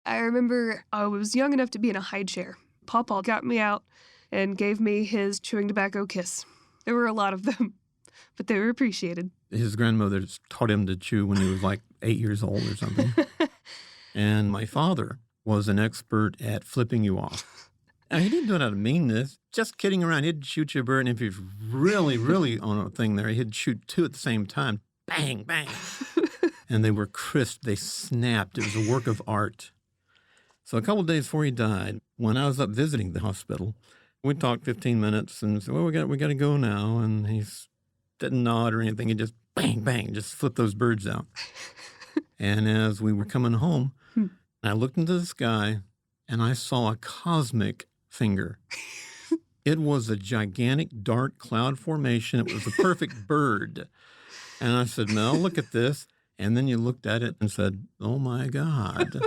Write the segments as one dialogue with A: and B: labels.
A: I remember I was young enough to be in a high chair. Pawpaw got me out and gave me his chewing tobacco kiss. There were a lot of them, but they were appreciated.
B: His grandmother taught him to chew when he was like 8 years old or something. And my father was an expert at flipping you off. Now, he didn't do it out of meanness. Just kidding around. He'd shoot you a bird, and if he was really, really on a thing there, he'd shoot two at the same time. Bang, bang. And they were crisp. They snapped. It was a work of art. So a couple of days before he died, when I was up visiting the hospital, we talked 15 minutes and said, well, we got to go now. And he didn't nod or anything. He just bang, bang, just flipped those birds out. And as we were coming home, I looked into the sky and I saw a cosmic finger. It was a gigantic dark cloud formation. It was a perfect bird. And I said, Mel, look at this. And then you looked at it and said, oh, my God.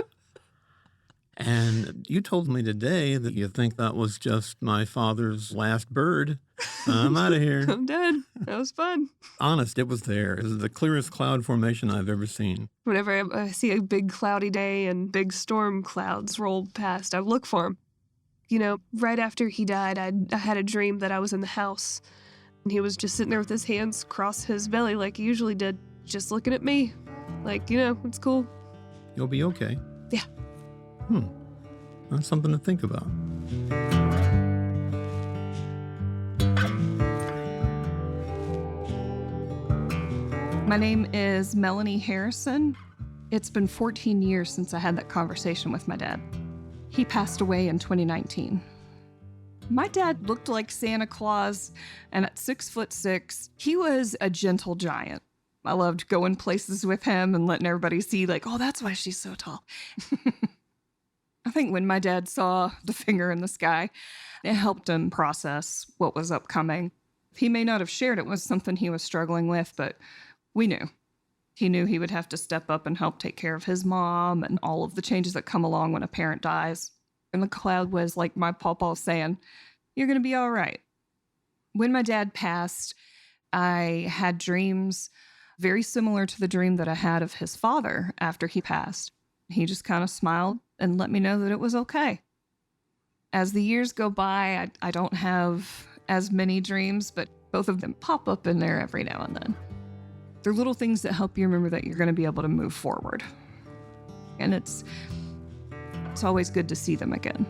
B: And you told me today that you think that was just my father's last bird. I'm out of here.
A: I'm done. That was fun.
B: Honest, it was there. It was the clearest cloud formation I've ever seen.
A: Whenever I see a big cloudy day and big storm clouds roll past, I look for him. You know, right after he died, I had a dream that I was in the house. And he was just sitting there with his hands across his belly like he usually did, just looking at me. Like, you know, it's cool.
B: You'll be okay.
A: Yeah.
B: That's something to think about.
C: My name is Melanie Harrison. It's been 14 years since I had that conversation with my dad. He passed away in 2019. My dad looked like Santa Claus, and at 6'6", he was a gentle giant. I loved going places with him and letting everybody see, like, oh, that's why she's so tall. I think when my dad saw the finger in the sky, it helped him process what was upcoming. He may not have shared it was something he was struggling with, but we knew. He knew he would have to step up and help take care of his mom and all of the changes that come along when a parent dies. And the cloud was like my pawpaw saying, you're going to be all right. When my dad passed, I had dreams very similar to the dream that I had of his father after he passed. He just kind of smiled and let me know that it was okay. As the years go by, I don't have as many dreams, but both of them pop up in there every now and then. They're little things that help you remember that you're going to be able to move forward. And it's always good to see them again.